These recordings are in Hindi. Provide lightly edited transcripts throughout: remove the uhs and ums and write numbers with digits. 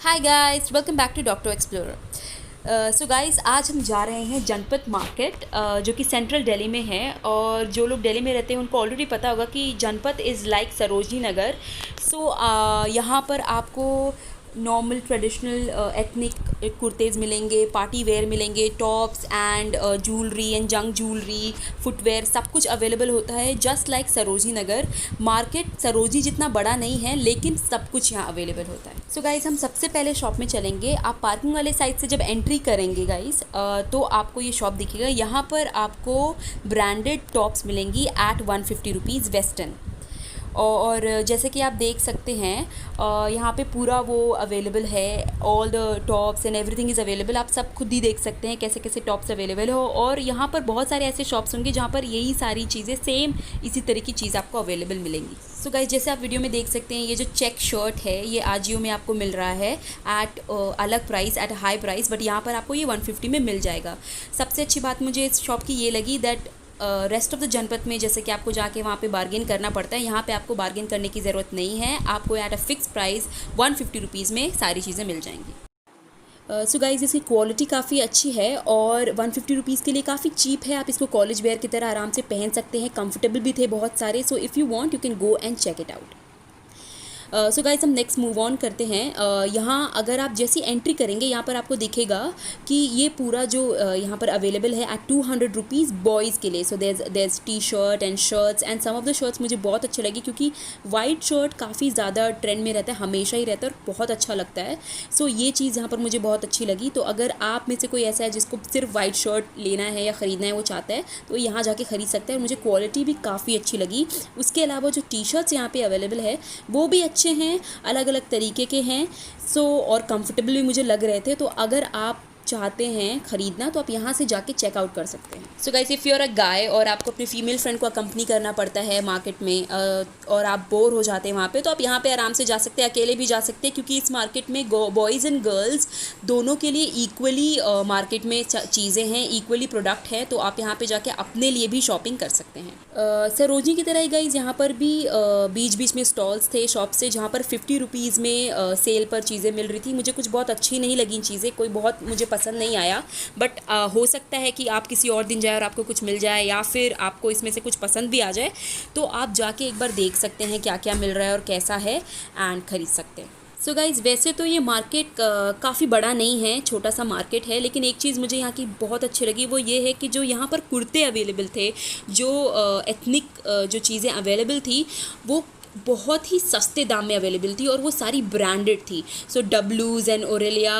Hi guys, welcome back to doctor explorer. So guys, आज हम जा रहे हैं जनपथ मार्केट, जो कि सेंट्रल दिल्ली में है। और जो लोग दिल्ली में रहते हैं उनको ऑलरेडी पता होगा कि जनपथ इज़ लाइक सरोजनी नगर। सो यहाँ पर आपको नॉर्मल ट्रेडिशनल एथनिक कुर्तेज़ मिलेंगे, पार्टी वेयर मिलेंगे, टॉप्स एंड ज्वेलरी एंड जंग ज्वेलरी, फुटवेयर, सब कुछ अवेलेबल होता है just like Sarojini Nagar market. Sarojini जितना बड़ा नहीं है लेकिन सब कुछ यहाँ अवेलेबल होता है। सो गाइज़, हम सबसे पहले शॉप में चलेंगे। आप पार्किंग वाले साइड से जब एंट्री करेंगे गाइज़, तो आपको ये शॉप दिखेगा। यहाँ पर आपको ब्रांडेड टॉप्स मिलेंगी एट 150 रुपीज़ वेस्टर्न। और जैसे कि आप देख सकते हैं, यहाँ पे पूरा वो अवेलेबल है। All the tops and everything is available. आप सब खुद ही देख सकते हैं कैसे कैसे टॉप्स अवेलेबल हो। और यहाँ पर बहुत सारे ऐसे शॉप्स होंगे जहाँ पर यही सारी चीज़ें सेम इसी तरह की चीज़ आपको अवेलेबल मिलेंगी। सो गाइस, जैसे आप वीडियो में देख सकते हैं, ये जो चेक शर्ट है ये आजियो में आपको मिल रहा है एट अलग price, at high price, but यहाँ पर आपको ये 150 में मिल जाएगा। सबसे अच्छी बात मुझे इस शॉप की ये लगी दैट रेस्ट ऑफ द जनपथ में जैसे कि आपको जाके वहाँ पे बार्गेन करना पड़ता है, यहाँ पे आपको बार्गेन करने की ज़रूरत नहीं है। आपको eight a fix price 150 rupees में सारी चीज़ें मिल जाएंगी। सो गाइज़, इसकी क्वालिटी काफ़ी अच्छी है और 150 रुपीज़ के लिए काफ़ी चीप है। आप इसको कॉलेज वेयर की तरह आराम से पहन सकते हैं। कंफर्टेबल भी थे बहुत सारे। So if you want you can go and check it out. So guys, हम नेक्स्ट मूव ऑन करते हैं। यहाँ अगर आप जैसी एंट्री करेंगे, यहाँ पर आपको दिखेगा कि ये पूरा जो यहाँ पर अवेलेबल है एट 200 रुपीज़ बॉयज़ के लिए। So their T shirt and shirts and some of the shirts मुझे बहुत अच्छे लगे, क्योंकि वाइट शर्ट काफ़ी ज़्यादा ट्रेंड में रहता है, हमेशा ही रहता है और बहुत अच्छा लगता है। सो ये चीज़ यहाँ पर मुझे बहुत अच्छी लगी। तो अगर आप में से कोई ऐसा है जिसको सिर्फ वाइट शर्ट लेना है या ख़रीदना है, वो चाहता है, तो यहाँ जाके ख़रीद सकते हैं। और मुझे क्वालिटी भी काफ़ी अच्छी लगी। उसके अलावा जो टी शर्ट्स यहाँ पे अवेलेबल है वो भी अच्छे हैं, अलग अलग तरीके के हैं। सो और कंफर्टेबल भी मुझे लग रहे थे। तो अगर आप चाहते हैं ख़रीदना तो आप यहाँ से जाके चेकआउट कर सकते हैं। So guys, if you are a guy और आपको अपनी फीमेल फ्रेंड को अकम्पनी करना पड़ता है मार्केट में, और आप बोर हो जाते हैं वहाँ पे, तो आप यहाँ पे आराम से जा सकते हैं, अकेले भी जा सकते हैं, क्योंकि इस मार्केट में बॉयज़ एंड गर्ल्स दोनों के लिए इक्वली मार्केट में चीज़ें हैं, इक्वली प्रोडक्ट है। तो आप यहाँ पे जाके अपने लिए भी शॉपिंग कर सकते हैं। सरोजनी की तरह ही गाइज यहाँ पर भी बीच बीच में स्टॉल्स थे शॉप से, जहाँ पर 50 रुपीज़ में सेल पर चीज़ें मिल रही थी। मुझे कुछ बहुत अच्छी नहीं लगी चीज़ें, कोई बहुत मुझे पसंद नहीं आया। बट हो सकता है कि आप किसी और दिन जाए और आपको कुछ मिल जाए, या फिर आपको इसमें से कुछ पसंद भी आ जाए। तो आप जाके एक बार देख सकते हैं क्या क्या मिल रहा है और कैसा है, एंड ख़रीद सकते हैं। सो गाइज़, वैसे तो ये मार्केट काफ़ी बड़ा नहीं है, छोटा सा मार्केट है। लेकिन एक चीज़ मुझे यहाँ की बहुत अच्छी लगी, वो ये है कि जो यहाँ पर कुर्ते अवेलेबल थे, जो एथनिक जो चीज़ें अवेलेबल थी, वो बहुत ही सस्ते दाम में अवेलेबल थी और वो सारी ब्रांडेड थी। सो डब्लूज़ एंड ओरेलिया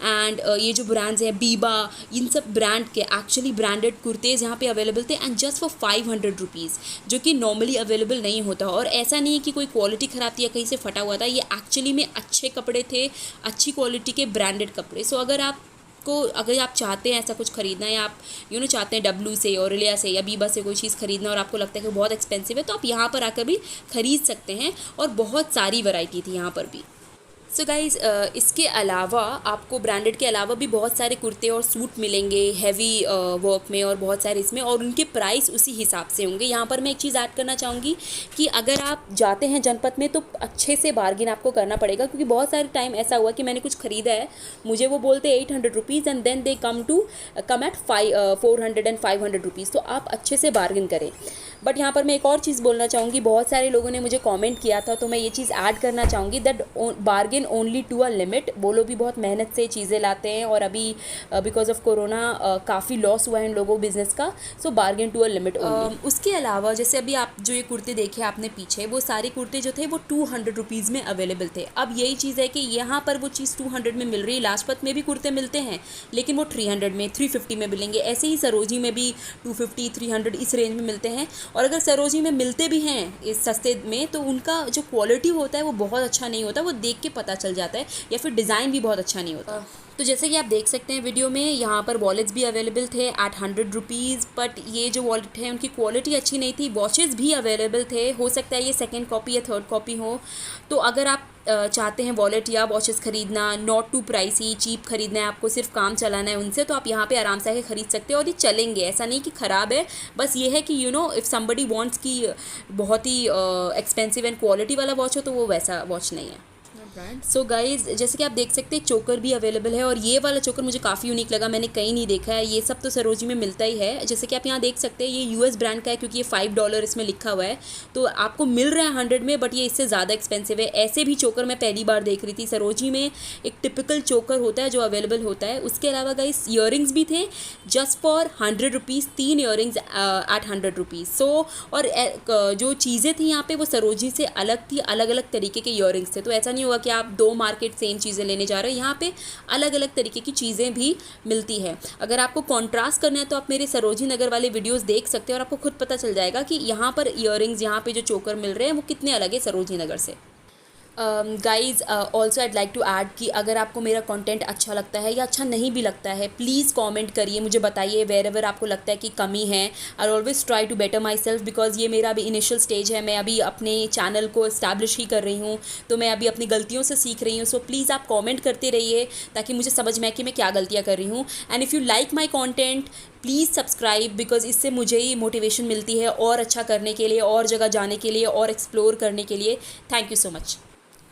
एंड ये जो ब्रांड्स हैं, बीबा, इन सब ब्रांड के एक्चुअली ब्रांडेड कुर्तेज़ यहाँ पे अवेलेबल थे, एंड जस्ट फॉर 500 रुपीज़, जो कि नॉर्मली अवेलेबल नहीं होता। और ऐसा नहीं है कि कोई क्वालिटी ख़राब थी या कहीं से फटा हुआ था, ये एक्चुअली में अच्छे कपड़े थे, अच्छी क्वालिटी के ब्रांडेड कपड़े। सो अगर आप चाहते हैं ऐसा कुछ ख़रीदना, या आप चाहते हैं डब्लू से, ओरेलिया से या बीबा से कोई चीज़ ख़रीदना, और आपको लगता है कि बहुत एक्सपेंसिव है, तो आप यहाँ पर आकर भी ख़रीद सकते हैं। और बहुत सारी वैरायटी थी यहाँ पर भी। सो गाइज़, इसके अलावा आपको ब्रांडेड के अलावा भी बहुत सारे कुर्ते और सूट मिलेंगे हैवी वर्क में, और बहुत सारे इसमें, और उनके प्राइस उसी हिसाब से होंगे। यहाँ पर मैं एक चीज़ ऐड करना चाहूँगी कि अगर आप जाते हैं जनपथ में तो अच्छे से बार्गिन आपको करना पड़ेगा, क्योंकि बहुत सारे टाइम ऐसा हुआ कि मैंने कुछ ख़रीदा है, मुझे वो बोलते 800 rupees and then they come at 400 and 500 rupees. तो आप अच्छे से बार्गिन करें। बट यहाँ पर मैं एक और चीज़ बोलना चाहूँगी, बहुत सारे लोगों ने मुझे कमेंट किया था, तो मैं ये चीज़ ऐड करना चाहूँगी that bargain only to a limit. वो लोग भी बहुत मेहनत से चीज़ें लाते हैं, और अभी बिकॉज ऑफ कोरोना काफ़ी लॉस हुआ है इन लोगों बिज़नेस का। So bargain to a limit only. उसके अलावा जैसे अभी आप जो ये कुर्ते देखे आपने पीछे, वो सारे कुर्ते जो थे वो 200 रुपीज़ में अवेलेबल थे। अब यही चीज़ है कि यहाँ पर वो चीज़ 200 में मिल रही है। लाजपत में भी कुर्ते मिलते हैं, लेकिन वो 300 में, 350 में मिलेंगे। ऐसे ही सरोजनी में भी 250, 300 इस रेंज में मिलते हैं। और अगर सरोजनी में मिलते भी हैं इस सस्ते में, तो उनका जो क्वालिटी होता है वो बहुत अच्छा नहीं होता, वो देख के पता चल जाता है, या फिर डिज़ाइन भी बहुत अच्छा नहीं होता। तो जैसे कि आप देख सकते हैं वीडियो में, यहाँ पर वॉलेट्स भी अवेलेबल थे एट 100 रुपीज़। बट ये जो वॉलेट है उनकी क्वालिटी अच्छी नहीं थी। वॉचेस भी अवेलेबल थे, हो सकता है ये सेकंड कॉपी या थर्ड कॉपी हो। तो अगर आप चाहते हैं वॉलेट या वॉचेस ख़रीदना, नॉट टू प्राइसी, चीप ख़रीदना है, आपको सिर्फ काम चलाना है उनसे, तो आप यहाँ पे आराम से आके ख़रीद सकते हैं और ये चलेंगे। ऐसा नहीं कि ख़राब है, बस ये है कि इफ़ समबडी वांट्स की बहुत ही एक्सपेंसिव एंड क्वालिटी वाला वॉच हो, तो वो वैसा वॉच नहीं है। ब्रांड। सो गाइज, जैसे कि आप देख सकते हैं चोकर भी अवेलेबल है, और ये वाला चोकर मुझे काफ़ी यूनिक लगा, मैंने कहीं नहीं देखा है। ये सब तो सरोजी में मिलता ही है। जैसे कि आप यहाँ देख सकते हैं ये यूएस ब्रांड का है, क्योंकि ये $5 इसमें लिखा हुआ है, तो आपको मिल रहा है 100 में, बट ये इससे ज़्यादा एक्सपेंसिव है। ऐसे भी चोकर मैं पहली बार देख रही थी। सरोजी में एक टिपिकल चोकर होता है जो अवेलेबल होता है। उसके अलावा गाइज ईयरिंग्स भी थे just for 100 rupees, 3 earrings at 100 rupees. So और जो चीज़ें थी यहाँ पे वो सरोजी से अलग थी, अलग अलग तरीके के ईयरिंग्स थे। तो ऐसा नहीं होगा कि आप दो मार्केट सेम चीज़ें लेने जा रहे हो, यहाँ पे अलग अलग तरीके की चीज़ें भी मिलती है। अगर आपको कॉन्ट्रास्ट करना है तो आप मेरे सरोजी नगर वाले वीडियोस देख सकते हो और आपको खुद पता चल जाएगा कि यहाँ पर ईयरिंग्स, यहाँ पे जो चोकर मिल रहे हैं वो कितने अलग है सरोजी नगर से। Guys, also I'd like to add कि अगर आपको मेरा कंटेंट अच्छा लगता है या अच्छा नहीं भी लगता है, प्लीज़ कमेंट करिए, मुझे बताइए वेर एवर आपको लगता है कि कमी है। I always try to better myself, because ये मेरा अभी इनिशियल स्टेज है, मैं अभी अपने चैनल को इस्टेब्लिश ही कर रही हूँ, तो मैं अभी अपनी गलतियों से सीख रही हूँ। सो प्लीज़ आप कॉमेंट करते रहिए ताकि मुझे समझ में आए कि मैं क्या गलतियाँ कर रही हूँ। And if you like my content please subscribe, because इससे मुझे ही मोटिवेशन मिलती है और अच्छा करने के लिए, और जगह जाने के लिए, और एक्सप्लोर करने के लिए। Thank you so much.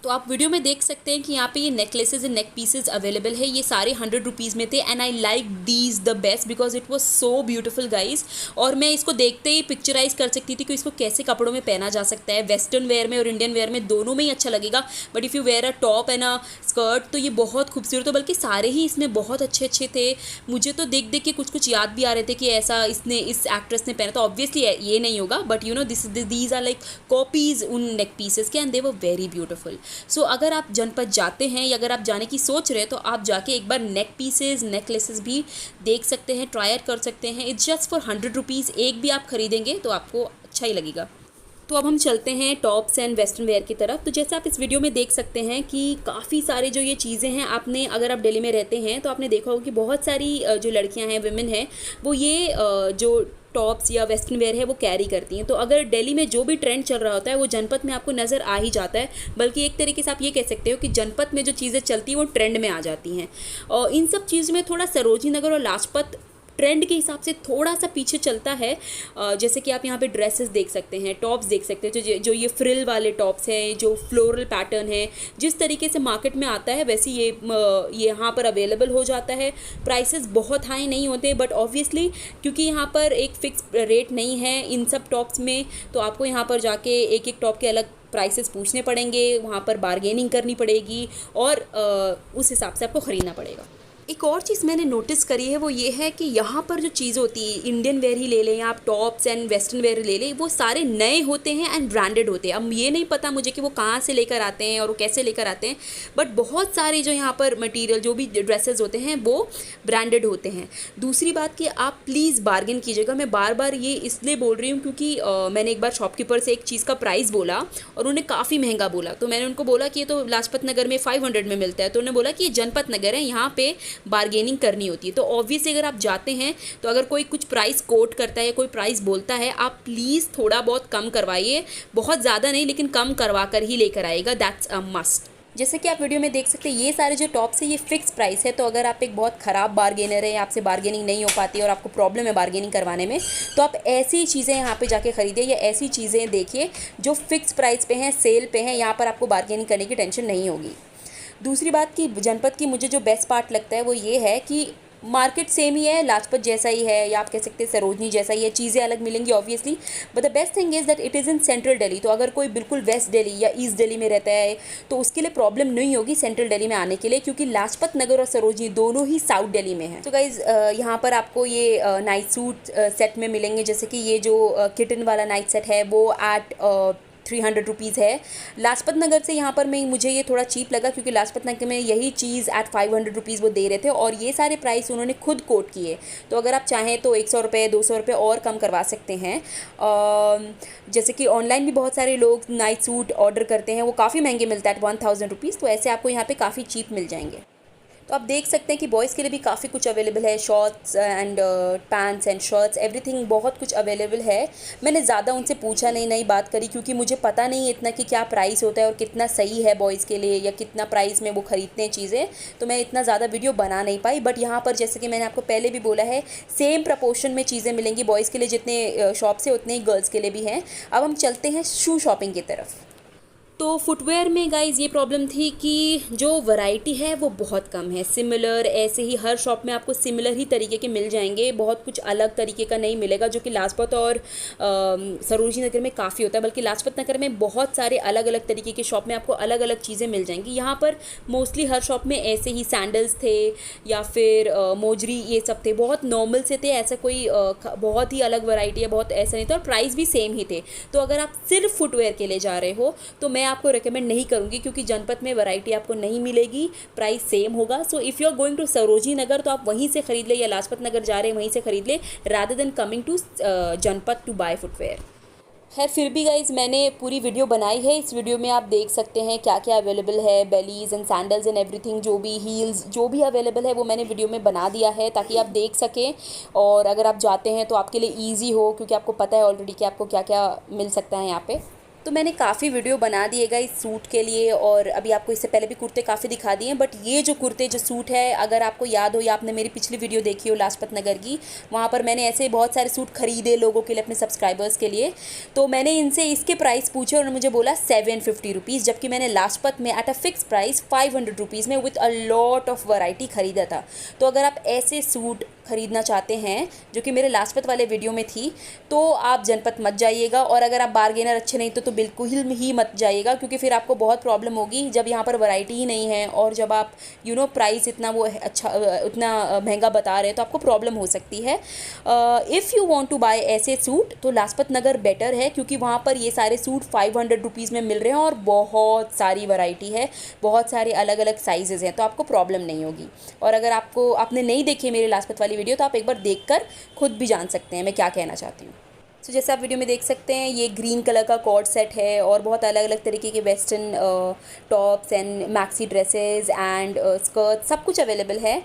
तो आप वीडियो में देख सकते हैं कि यहाँ पे ये necklaces and neck pieces available है। ये सारे 100 रुपीज़ में थे, and I like these the best because it was so beautiful guys. और मैं इसको देखते ही पिक्चराइज कर सकती थी कि इसको कैसे कपड़ों में पहना जा सकता है। वेस्टर्न वेयर में और इंडियन वेयर में दोनों में ही अच्छा लगेगा, but if you wear a top and a skirt तो ये बहुत खूबसूरत हो। बल्कि सारे ही इसमें बहुत अच्छे अच्छे थे। मुझे तो देख देख के कुछ कुछ याद भी आ रहे थे कि ऐसा इसने, इस एक्ट्रेस ने पहना, तो ऑब्वियसली ये नहीं होगा, but you know these are like copies उन नेक पीसेस के, and they were very beautiful. So अगर आप जनपद जाते हैं या अगर आप जाने की सोच रहे हैं तो आप जाके एक बार नेक पीसेस, नेकलेसेस भी देख सकते हैं, ट्राई कर सकते हैं। It's just for 100 rupees. एक भी आप खरीदेंगे तो आपको अच्छा ही लगेगा। तो अब हम चलते हैं टॉप्स एंड वेस्टर्न वेयर की तरफ। तो जैसे आप इस वीडियो में देख सकते हैं कि काफ़ी सारे जो ये चीज़ें हैं, आपने अगर आप दिल्ली में रहते हैं तो आपने देखा होगा कि बहुत सारी जो लड़कियां हैं, विमेन हैं, वो ये जो टॉप्स या वेस्टर्न वेयर है वो कैरी करती हैं। तो अगर दिल्ली में जो भी ट्रेंड चल रहा होता है वो जनपद में आपको नज़र आ ही जाता है। बल्कि एक तरीके से आप ये कह सकते हो कि जनपद में जो चीज़ें चलती हैं वो ट्रेंड में आ जाती हैं। और इन सब चीज़ में थोड़ा सरोजी नगर और लाजपत ट्रेंड के हिसाब से थोड़ा सा पीछे चलता है। जैसे कि आप यहाँ पे ड्रेसेस देख सकते हैं, टॉप्स देख सकते हैं, जो ये फ्रिल वाले टॉप्स हैं, जो फ्लोरल पैटर्न है, जिस तरीके से मार्केट में आता है वैसे ये यहाँ पर अवेलेबल हो जाता है। प्राइसेस बहुत हाई नहीं होते, बट ऑब्वियसली क्योंकि यहाँ पर एक फ़िक्स रेट नहीं है इन सब टॉप्स में, तो आपको यहाँ पर जाके एक एक टॉप के अलग प्राइसेस पूछने पड़ेंगे, वहाँ पर बार्गेनिंग करनी पड़ेगी, और उस हिसाब से आपको ख़रीदना पड़ेगा। एक और चीज़ मैंने नोटिस करी है वो ये है कि यहाँ पर जो चीज़ होती है, इंडियन वेयर ही ले लें या आप टॉप्स एंड वेस्टर्न वेयर ले लें, वो सारे नए होते हैं एंड ब्रांडेड होते हैं। अब ये नहीं पता मुझे कि वो कहाँ से लेकर आते हैं और वो कैसे लेकर आते हैं, बट बहुत सारे जो यहाँ पर मटेरियल, जो भी ड्रेसेस होते हैं वो ब्रांडेड होते हैं। दूसरी बात कि आप प्लीज़ बार्गेन कीजिएगा। मैं बार बार ये इसलिए बोल रही हूँ क्योंकि मैंने एक बार शॉपकीपर से एक चीज़ का प्राइस बोला और उन्हें काफ़ी महंगा बोला। तो मैंने उनको बोला कि ये तो लाजपत नगर में 500 में मिलता है, तो उन्होंने बोला कि ये जनपत नगर है, यहाँ पे बार्गेनिंग करनी होती है। तो ऑब्वियसली अगर आप जाते हैं तो अगर कोई कुछ प्राइस कोट करता है, कोई प्राइस बोलता है, आप प्लीज़ थोड़ा बहुत कम करवाइए। बहुत ज़्यादा नहीं, लेकिन कम करवा कर ही लेकर आएगा, दैट्स अ मस्ट। जैसे कि आप वीडियो में देख सकते हैं ये सारे जो टॉप्स है ये फिक्स प्राइस है। तो अगर आप एक बहुत ख़राब बार्गेनर है, आपसे बार्गेनिंग नहीं हो पाती और आपको प्रॉब्लम है बार्गेनिंग करवाने में, तो आप ऐसी चीज़ें यहाँ पे जाके ख़रीदिए या ऐसी चीज़ें देखिए जो फिक्स प्राइस पे हैं, सेल पे हैं। यहाँ पर आपको बार्गेनिंग करने की टेंशन नहीं होगी। दूसरी बात कि जनपद की मुझे जो बेस्ट पार्ट लगता है वो ये है कि मार्केट सेम ही है, लाजपत जैसा ही है, या आप कह सकते हैं सरोजनी जैसा ही है। चीज़ें अलग मिलेंगी obviously, but the best thing is that it is in central Delhi. तो अगर कोई बिल्कुल वेस्ट दिल्ली या ईस्ट दिल्ली में रहता है तो उसके लिए प्रॉब्लम नहीं होगी सेंट्रल दिल्ली में आने के लिए, क्योंकि लाजपत नगर और सरोजनी दोनों ही साउथ दिल्ली में है। तो गाइज़ यहाँ पर आपको ये नाइट सूट सेट में मिलेंगे। जैसे कि ये जो किटन वाला नाइट सेट है वो एट 300 रुपीज़ है। लाजपत नगर से यहाँ पर मुझे ये थोड़ा चीप लगा, क्योंकि लाजपत नगर में यही चीज़ एट 500 रुपीज़ वो दे रहे थे, और ये सारे प्राइस उन्होंने खुद कोट किए। तो अगर आप चाहें तो 100 रुपये 200 रुपये और कम करवा सकते हैं। जैसे कि ऑनलाइन भी बहुत सारे लोग नाइट सूट ऑर्डर करते हैं, वो काफ़ी महंगे मिलता है 1000 रुपीज़। तो ऐसे आपको यहाँ पर काफ़ी चीप मिल जाएंगे। तो आप देख सकते हैं कि बॉयज़ के लिए भी काफ़ी कुछ अवेलेबल है, shorts and pants and shirts, everything बहुत कुछ अवेलेबल है। मैंने ज़्यादा उनसे पूछा नहीं बात करी, क्योंकि मुझे पता नहीं इतना कि क्या प्राइस होता है और कितना सही है बॉयज़ के लिए, या कितना प्राइस में वो ख़रीदते हैं चीज़ें। तो मैं इतना ज़्यादा वीडियो बना नहीं पाई। बट यहाँ पर जैसे कि मैंने आपको पहले भी बोला है, सेम प्रपोर्शन में चीज़ें मिलेंगी। बॉयज़ के लिए जितने शॉप्स है उतने ही गर्ल्स के लिए भी हैं। अब हम चलते हैं शू शॉपिंग की तरफ। तो फुटवेयर में गाइज़ ये प्रॉब्लम थी कि जो वैरायटी है वो बहुत कम है। सिमिलर ऐसे ही हर शॉप में आपको सिमिलर ही तरीके के मिल जाएंगे, बहुत कुछ अलग तरीके का नहीं मिलेगा, जो कि लाजपत और सरोजनी नगर में काफ़ी होता है। बल्कि लाजपत नगर में बहुत सारे अलग अलग तरीके के शॉप में आपको अलग अलग चीज़ें मिल जाएंगी। यहाँ पर मोस्टली हर शॉप में ऐसे ही सैंडल्स थे या फिर मोजरी, ये सब थे, बहुत नॉर्मल से थे। ऐसा कोई बहुत ही अलग वैरायटी है, बहुत ऐसा नहीं था, और प्राइस भी सेम ही थे। तो अगर आप सिर्फ फुटवेयर के लिए जा रहे हो तो मैं आपको रेकमेंड नहीं करूँगी, क्योंकि जनपद में वैरायटी आपको नहीं मिलेगी, प्राइस सेम होगा। So if you are going to Sarojini Nagar तो आप वहीं से खरीद ले, या लाजपत नगर जा रहे हैं वहीं से खरीद ले, रादर देन कमिंग टू जनपद टू बाय फुटवेयर। खैर फिर भी गाइज मैंने पूरी वीडियो बनाई है। इस वीडियो में आप देख सकते हैं क्या क्या अवेलेबल है, बेलीज एंड सैंडल्स एंड एवरीथिंग, जो भी हील्स जो भी अवेलेबल है वो मैंने वीडियो में बना दिया है ताकि आप देख सकें, और अगर आप जाते हैं तो आपके लिए ईजी हो, क्योंकि आपको पता है ऑलरेडी कि आपको क्या क्या मिल सकता है यहाँ पे। तो मैंने काफ़ी वीडियो बना दिएगा इस सूट के लिए, और अभी आपको इससे पहले भी कुर्ते काफ़ी दिखा दिए हैं। बट ये जो कुर्ते जो सूट है, अगर आपको याद हो या आपने मेरी पिछली वीडियो देखी हो लाजपत नगर की, वहाँ पर मैंने ऐसे बहुत सारे सूट खरीदे लोगों के लिए, अपने सब्सक्राइबर्स के लिए। तो मैंने इनसे इसके प्राइस पूछे और उन्होंने मुझे बोला 750 रुपीज़, जबकि मैंने लाजपत में at a fix price 500 rupees में with a lot of variety ख़रीदा था। तो अगर आप ऐसे सूट ख़रीदना चाहते हैं, जो कि मेरे लाजपत वाले वीडियो में थी, तो आप जनपद मत जाइएगा। और अगर आप बार्गेनर अच्छे नहीं तो बिल्कुल ही मत जाइएगा, क्योंकि फिर आपको बहुत प्रॉब्लम होगी जब यहाँ पर वैरायटी ही नहीं है, और जब आप प्राइस इतना वो अच्छा उतना महंगा बता रहे हैं तो आपको प्रॉब्लम हो सकती है। If you want to buy ऐसे सूट तो लाजपत नगर बेटर है, क्योंकि वहाँ पर ये सारे सूट 500 रुपीज़ में मिल रहे हैं, और बहुत सारी वैरायटी है, बहुत सारे अलग अलग साइजेज़ हैं, तो आपको प्रॉब्लम नहीं होगी। और अगर आपने नहीं देखी मेरे लाजपत वाली वीडियो तो आप एक बार देखकर खुद भी जान सकते हैं मैं क्या कहना चाहती हूँ। तो जैसे आप वीडियो में देख सकते हैं, ये ग्रीन कलर का कॉर्ड सेट है, और बहुत अलग अलग तरीके के western tops and maxi dresses and skirt सब कुछ अवेलेबल है।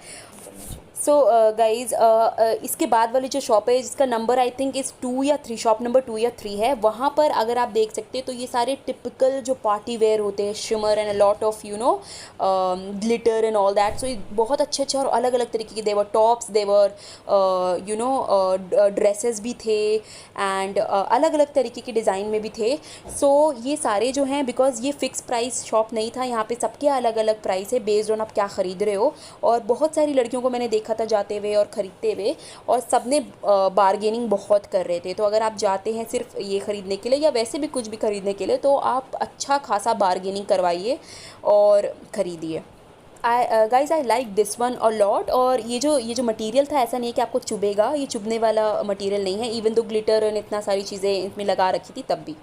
सो गाइज़ इसके बाद वाली जो शॉप है, जिसका नंबर आई थिंक इज़ 2 या 3, शॉप नंबर 2 या 3 है, वहाँ पर अगर आप देख सकते हैं तो ये सारे टिपिकल जो पार्टी वेयर होते हैं, shimmer and a lot of glitter and all that. So बहुत अच्छे अच्छे और अलग अलग तरीके के देवर टॉप्स, देवर ड्रेसेस भी थे, एंड अलग अलग तरीके के डिज़ाइन में भी थे। सो ये सारे जो हैं, बिकॉज ये फ़िक्स प्राइस शॉप नहीं था, यहाँ पे सबके अलग अलग प्राइस है बेस्ड ऑन आप क्या ख़रीद रहे हो। और बहुत सारी लड़कियों को मैंने देखा था जाते हुए और ख़रीदते हुए, और सब ने बार्गेनिंग बहुत कर रहे थे। तो अगर आप जाते हैं सिर्फ ये ख़रीदने के लिए या वैसे भी कुछ भी ख़रीदने के लिए, तो आप अच्छा खासा बार्गेनिंग करवाइए और ख़रीदिए। Guys I like this one a lot. और ये जो मटेरियल था, ऐसा नहीं है कि आपको चुभेगा, ये चुभने वाला मटेरियल नहीं है, इवन दो ग्लिटर और इतना सारी चीज़ें इसमें लगा रखी थी तब भी।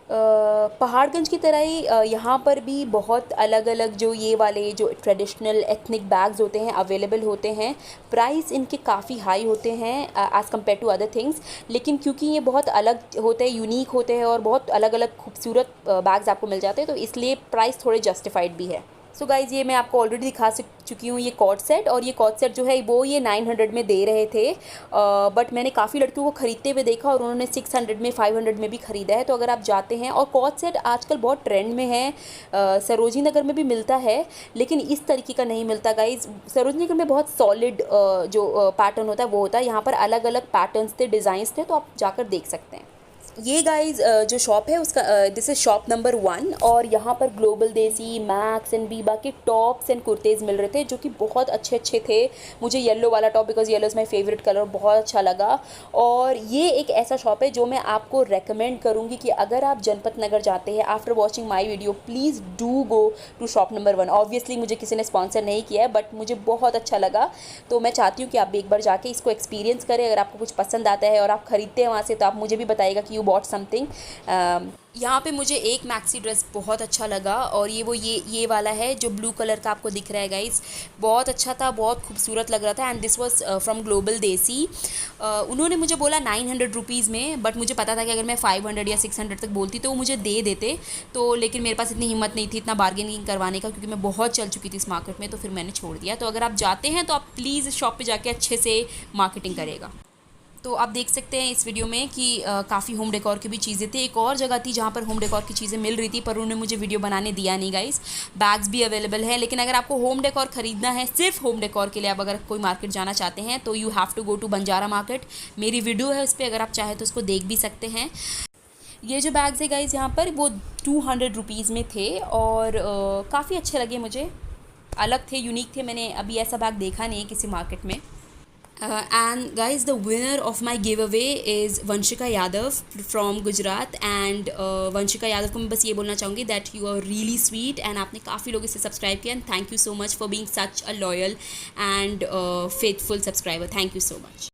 पहाड़गंज की तरह ही यहाँ पर भी बहुत अलग अलग जो ये वाले जो ट्रेडिशनल एथनिक बैग्स होते हैं अवेलेबल होते हैं। प्राइस इनके काफ़ी हाई होते हैं as compare to other things, लेकिन क्योंकि ये बहुत अलग होते हैं, यूनिक होते हैं, और बहुत अलग अलग खूबसूरत बैग्स आपको मिल जाते हैं, तो इसलिए प्राइस थोड़े जस्टिफाइड भी है। सो गाइज़ ये मैं आपको ऑलरेडी दिखा चुकी हूँ ये कॉर्ड सेट, और ये कॉर्ड सेट जो है वो ये 900 में दे रहे थे, बट मैंने काफ़ी लड़कियों को ख़रीदते हुए देखा और उन्होंने 600 में 500 में भी ख़रीदा है। तो अगर आप जाते हैं, और कॉर्ड सेट आजकल बहुत ट्रेंड में है, सरोजनी नगर में भी मिलता है, लेकिन इस तरीके का नहीं मिलता गाइज़। सरोजनी नगर में बहुत सॉलिड जो पैटर्न होता है वो होता है, यहाँ पर अलग अलग पैटर्न्स थे, डिज़ाइंस थे, तो आप जाकर देख सकते हैं। ये गाइज जो शॉप है उसका दिस इज़ शॉप नंबर 1, और यहाँ पर ग्लोबल देसी, मैक्स एंड बीबा के टॉप्स एंड कुर्तेज़ मिल रहे थे, जो कि बहुत अच्छे अच्छे थे। मुझे येलो वाला top, because yellow is my favourite colour, बहुत अच्छा लगा। और ये एक ऐसा शॉप है जो मैं आपको रेकमेंड करूँगी कि अगर आप जनपद नगर जाते हैं, after watching my video please do go to shop number 1। Obviously मुझे किसी ने स्पॉन्सर नहीं किया है, बट मुझे बहुत अच्छा लगा, तो मैं चाहती हूँ कि आप भी एक बार जाके इसको एक्सपीरियंस करें। अगर आपको कुछ पसंद आता है और आप ख़रीदते हैं वहाँ से, तो आप मुझे भी बताइएगा कि यू बॉट समथिंग। यहाँ पे मुझे एक मैक्सी ड्रेस बहुत अच्छा लगा, और ये वाला है जो ब्लू कलर का आपको दिख रहा है गाइस, बहुत अच्छा था, बहुत खूबसूरत लग रहा था, and this was from global देसी। उन्होंने मुझे बोला 900 रुपीज़ में, बट मुझे पता था कि अगर मैं 500 या 600 तक बोलती तो वो मुझे दे देते, तो लेकिन मेरे पास इतनी हिम्मत नहीं थी इतना बार्गेनिंग करवाने का, क्योंकि मैं बहुत चल चुकी थी इस मार्केट में, तो फिर मैंने छोड़ दिया। तो अगर आप जाते हैं तो आप प्लीज़ इस शॉप पर जाके अच्छे से मार्केटिंग करेगा। तो आप देख सकते हैं इस वीडियो में कि काफ़ी होम डेकोर की भी चीज़ें थी। एक और जगह थी जहाँ पर होम डेकोर की चीज़ें मिल रही थी, पर उन्होंने मुझे वीडियो बनाने दिया नहीं गाइस। बैग्स भी अवेलेबल है, लेकिन अगर आपको होम डेकोर ख़रीदना है, सिर्फ होम डेकोर के लिए आप अगर कोई मार्केट जाना चाहते हैं, तो you have to go to Banjara market. मेरी वीडियो है उस पर, अगर आप चाहें तो उसको देख भी सकते हैं। ये जो बैग्स है गाइज यहाँ पर वो 200 रुपीज़ में थे और काफ़ी अच्छे लगे मुझे, अलग थे, यूनिक थे, मैंने अभी ऐसा बैग देखा नहीं है किसी मार्केट में। And guys, the winner of my giveaway is Vanshika Yadav from Gujarat. And Vanshika Yadav को मैं बस ये बोलना चाहूँगी that you are really sweet and आपने काफ़ी लोग इसे सब्सक्राइब किया, and thank you so much for being such a loyal and faithful subscriber. Thank you so much.